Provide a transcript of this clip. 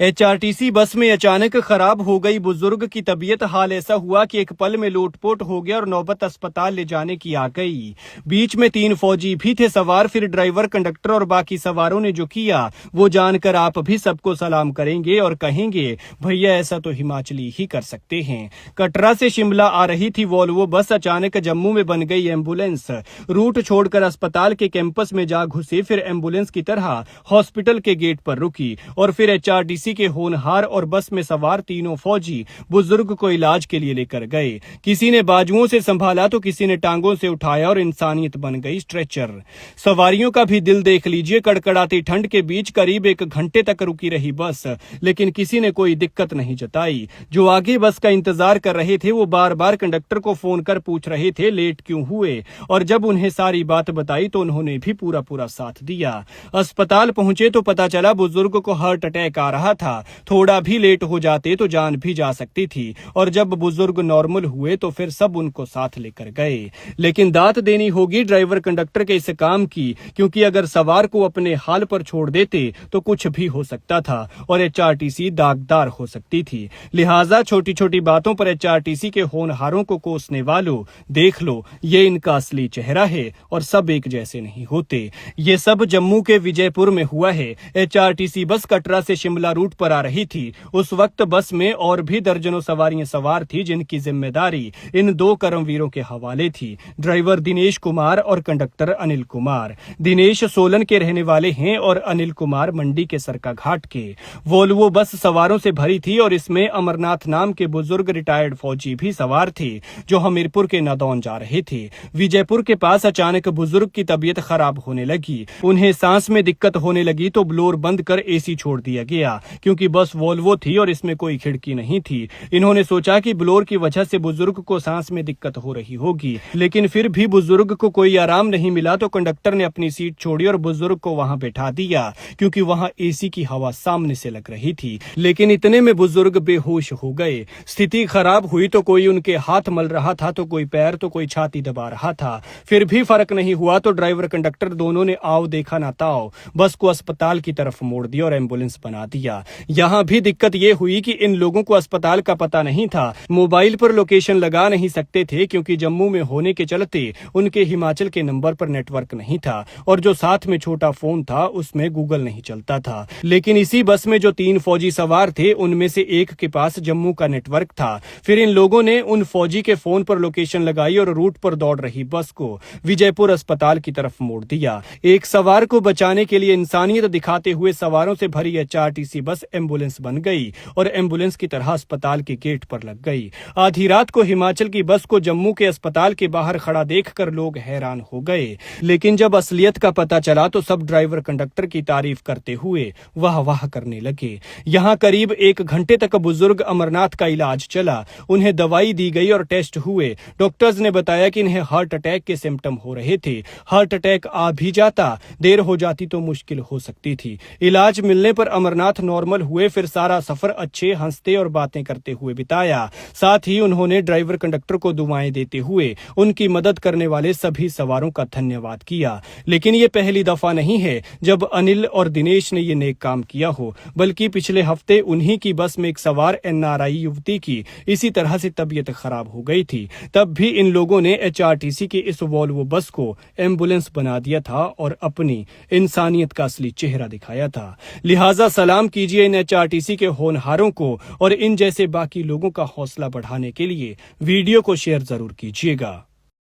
HRTC बस में अचानक खराब हो गई बुजुर्ग की तबीयत। हाल ऐसा हुआ कि एक पल में लोटपोट हो गया और नौबत अस्पताल ले जाने की आ गई। बीच में 3 फौजी भी थे सवार। फिर ड्राइवर, कंडक्टर और बाकी सवारों ने जो किया वो जानकर आप भी सबको सलाम करेंगे और कहेंगे भैया ऐसा तो हिमाचली ही कर सकते हैं। कटरा से शिमला आ रही थी वोल्वो बस, अचानक जम्मू में बन गई एम्बुलेंस। रूट छोड़कर अस्पताल के कैंपस में जा घुसे, फिर एम्बुलेंस की तरह हॉस्पिटल के गेट पर रुकी और फिर एचआरटीसी के होनहार और बस में सवार तीनों फौजी बुजुर्ग को इलाज के लिए लेकर गए। किसी ने बाजुओं से संभाला तो किसी ने टांगों से उठाया और इंसानियत बन गई स्ट्रेचर। सवारियों का भी दिल देख लीजिए। कड़कड़ाती ठंड के बीच करीब 1 घंटे तक रुकी रही बस, लेकिन किसी ने कोई दिक्कत नहीं जताई। जो आगे बस का इंतजार कर रहे थे वो बार बार कंडक्टर को फोन कर पूछ रहे थे लेट क्यों हुए, और जब उन्हें सारी बात बताई तो उन्होंने भी पूरा साथ दिया। अस्पताल पहुंचे तो पता चला बुजुर्ग को हार्ट अटैक आ रहा था। थोड़ा भी लेट हो जाते तो जान भी जा सकती थी, और जब बुजुर्ग नॉर्मल हुए तो फिर सब उनको साथ लेकर गए। लेकिन दात देनी होगी ड्राइवर कंडक्टर के इस काम की, क्योंकि अगर सवार को अपने हाल पर छोड़ देते तो कुछ भी हो सकता था और एचआरटीसी दागदार हो सकती थी। लिहाजा छोटी छोटी बातों पर एचआरटीसी के होनहारों को कोसने वालों, देख लो ये इनका असली चेहरा है और सब एक जैसे नहीं होते। ये सब जम्मू के विजयपुर में हुआ है। एचआरटीसी बस कटरा से शिमला रूट पर आ रही थी। उस वक्त बस में और भी दर्जनों सवारियां सवार थी, जिनकी जिम्मेदारी इन 2 कर्मवीरों के हवाले थी, ड्राइवर दिनेश कुमार और कंडक्टर अनिल कुमार। दिनेश सोलन के रहने वाले हैं और अनिल कुमार मंडी के सरकाघाट के। वोल्वो बस सवारों से भरी थी और इसमें अमरनाथ नाम के बुजुर्ग रिटायर्ड फौजी भी सवार थे, जो हमीरपुर के नादौन जा रहे थे। विजयपुर के पास अचानक बुजुर्ग की तबीयत खराब होने लगी। उन्हें सांस में दिक्कत होने लगी तो ब्लोर बंद कर एसी छोड़ दिया गया, क्योंकि बस वोल्वो थी और इसमें कोई खिड़की नहीं थी। इन्होंने सोचा कि ब्लोर की वजह से बुजुर्ग को सांस में दिक्कत हो रही होगी, लेकिन फिर भी बुजुर्ग को कोई आराम नहीं मिला तो कंडक्टर ने अपनी सीट छोड़ी और बुजुर्ग को वहां बैठा दिया, क्योंकि वहां एसी की हवा सामने से लग रही थी। लेकिन इतने में बुजुर्ग बेहोश हो गए। स्थिति खराब हुई तो कोई उनके हाथ मल रहा था, तो कोई पैर, तो कोई छाती दबा रहा था। फिर भी फर्क नहीं हुआ तो ड्राइवर कंडक्टर दोनों ने आओ देखा ना ताओ बस को अस्पताल की तरफ मोड़ दिया और एम्बुलेंस बना दिया। यहाँ भी दिक्कत ये हुई कि इन लोगों को अस्पताल का पता नहीं था, मोबाइल पर लोकेशन लगा नहीं सकते थे, क्योंकि जम्मू में होने के चलते उनके हिमाचल के नंबर पर नेटवर्क नहीं था, और जो साथ में छोटा फोन था उसमें गूगल नहीं चलता था। लेकिन इसी बस में जो 3 फौजी सवार थे उनमें से एक के पास जम्मू का नेटवर्क था। फिर इन लोगों ने उन फौजी के फोन पर लोकेशन लगाई और रूट पर दौड़ रही बस को विजयपुर अस्पताल की तरफ मोड़ दिया। एक सवार को बचाने के लिए इंसानियत दिखाते हुए सवारों से भरी एचआरटीसी बस एम्बुलेंस बन गई और एम्बुलेंस की तरह अस्पताल के गेट पर लग गई। आधी रात को हिमाचल की बस को जम्मू के अस्पताल के बाहर खड़ा देखकर लोग हैरान हो गए। लेकिन जब असलियत का पता चला तो सब ड्राइवर कंडक्टर की तारीफ करते हुए वाह वाह करने लगे। यहाँ करीब 1 घंटे तक बुजुर्ग अमरनाथ का इलाज चला। उन्हें दवाई दी गई और टेस्ट हुए। डॉक्टर्स ने बताया कि इन्हें हार्ट अटैक के सिम्टम हो रहे थे। हार्ट अटैक आ भी जाता, देर हो जाती तो मुश्किल हो सकती थी। इलाज मिलने पर अमरनाथ नॉर्मल हुए। फिर सारा सफर अच्छे हंसते और बातें करते हुए बिताया। साथ ही उन्होंने ड्राइवर कंडक्टर को दुआएं देते हुए उनकी मदद करने वाले सभी सवारों का धन्यवाद किया। लेकिन ये पहली दफा नहीं है जब अनिल और दिनेश ने ये नेक काम किया हो, बल्कि पिछले हफ्ते उन्हीं की बस में एक सवार एनआरआई युवती की इसी तरह से तबीयत खराब हो गई थी। तब भी इन लोगों ने एचआरटीसी के इस वोल्वो बस को एम्बुलेंस बना दिया था और अपनी इंसानियत का असली चेहरा दिखाया था। लिहाजा सलाम कीजिए इन एचआरटीसी के होनहारों को, और इन जैसे बाकी लोगों का हौसला बढ़ाने के लिए वीडियो को शेयर जरूर कीजिएगा।